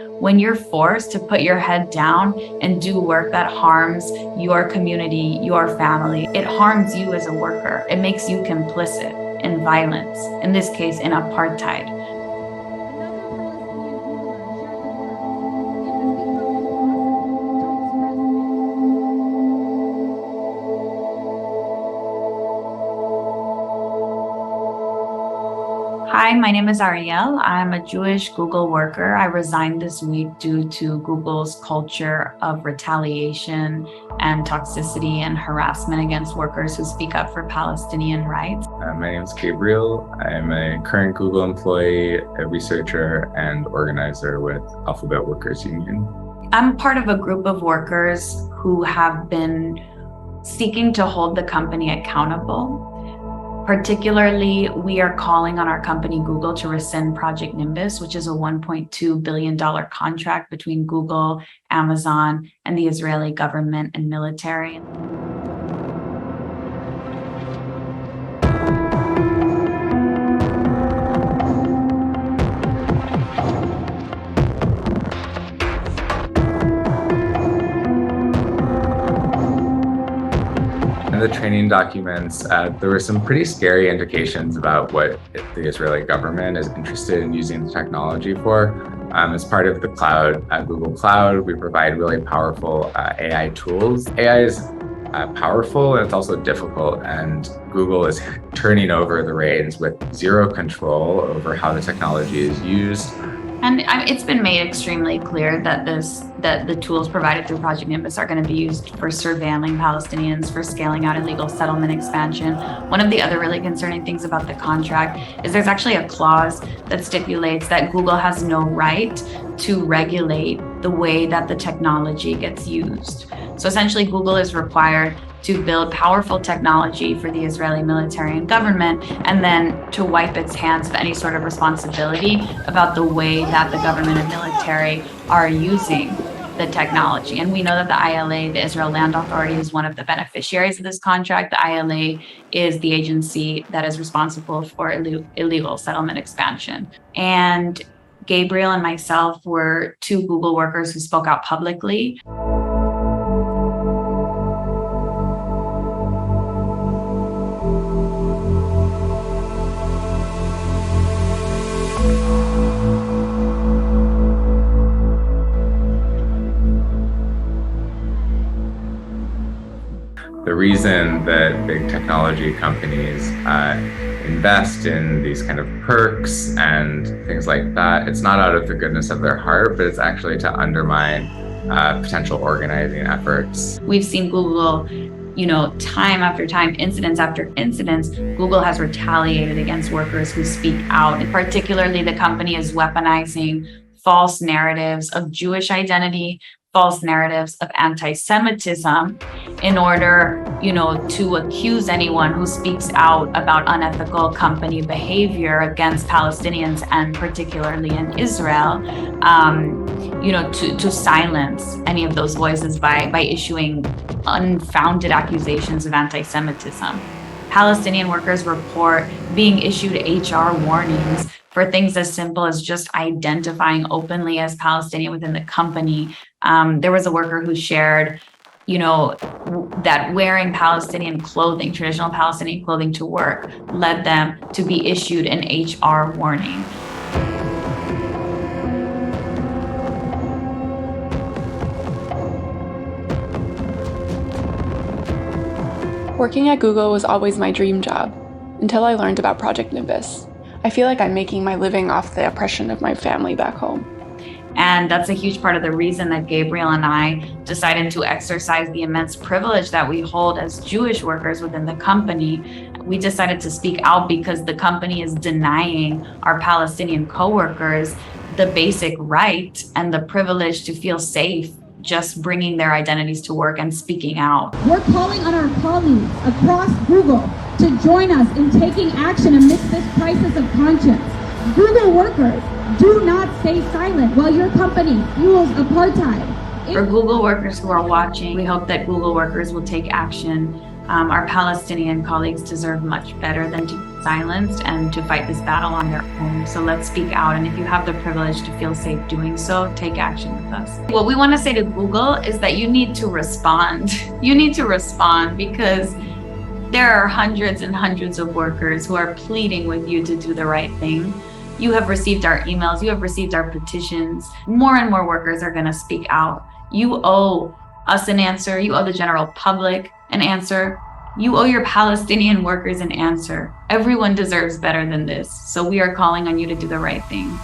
When you're forced to put your head down and do work that harms your community, your family, it harms you as a worker. It makes you complicit in violence, in this case, in apartheid. Hi, my name is Ariel. I'm a Jewish Google worker. I resigned this week due to Google's culture of retaliation and toxicity and harassment against workers who speak up for Palestinian rights. My name is Gabriel. I'm a current Google employee, a researcher, and organizer with Alphabet Workers Union. I'm part of a group of workers who have been seeking to hold the company accountable. Particularly, we are calling on our company Google to rescind Project Nimbus, which is a $1.2 billion contract between Google, Amazon, and the Israeli government and military. In the training documents, there were some pretty scary indications about what the Israeli government is interested in using the technology for. As part of the cloud, Google Cloud, we provide really powerful AI tools. AI is powerful and it's also difficult, and Google is turning over the reins with zero control over how the technology is used. And it's been made extremely clear that the tools provided through Project Nimbus are going to be used for surveilling Palestinians, for scaling out illegal settlement expansion. One of the other really concerning things about the contract is there's actually a clause that stipulates that Google has no right to regulate the way that the technology gets used. So essentially, Google is required to build powerful technology for the Israeli military and government, and then to wipe its hands of any sort of responsibility about the way that the government and military are using the technology. And we know that the ILA, the Israel Land Authority, is one of the beneficiaries of this contract. The ILA is the agency that is responsible for illegal settlement expansion. And Gabriel and myself were two Google workers who spoke out publicly. The reason that big technology companies invest in these kind of perks and things like that, it's not out of the goodness of their heart, but it's actually to undermine potential organizing efforts. We've seen Google, time after time, incidents after incidents, Google has retaliated against workers who speak out. And particularly, the company is weaponizing false narratives of Jewish identity, false narratives of anti-Semitism in order, to accuse anyone who speaks out about unethical company behavior against Palestinians and particularly in Israel, to silence any of those voices by issuing unfounded accusations of anti-Semitism. Palestinian workers report being issued HR warnings for things as simple as just identifying openly as Palestinian within the company. There was a worker who shared, that wearing Palestinian clothing, traditional Palestinian clothing to work, led them to be issued an HR warning. Working at Google was always my dream job, until I learned about Project Nimbus. I feel like I'm making my living off the oppression of my family back home. And that's a huge part of the reason that Gabriel and I decided to exercise the immense privilege that we hold as Jewish workers within the company. We decided to speak out because the company is denying our Palestinian coworkers the basic right and the privilege to feel safe just bringing their identities to work and speaking out. We're calling on our colleagues across Google to join us in taking action amidst this crisis of conscience. Google workers, do not stay silent while your company fuels apartheid. For Google workers who are watching, we hope that Google workers will take action Our Palestinian colleagues deserve much better than to be silenced and to fight this battle on their own. So let's speak out. And if you have the privilege to feel safe doing so, take action with us. What we want to say to Google is that you need to respond. You need to respond because there are hundreds and hundreds of workers who are pleading with you to do the right thing. You have received our emails. You have received our petitions. More and more workers are going to speak out. You owe us an answer. You owe the general public an answer. You owe your Palestinian workers an answer. Everyone deserves better than this. So we are calling on you to do the right thing.